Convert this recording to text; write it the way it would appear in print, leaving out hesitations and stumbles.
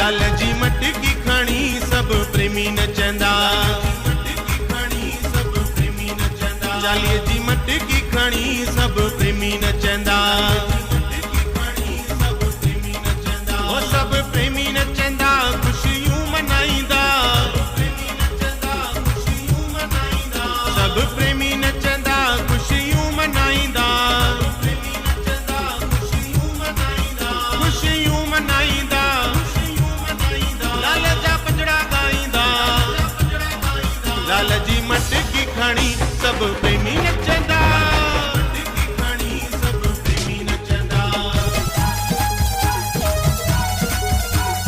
लाल जी मटकी खणी सब प्रेमी नचंदा। चालीह जी मटकी खणी सब प्रेमी नचंदा।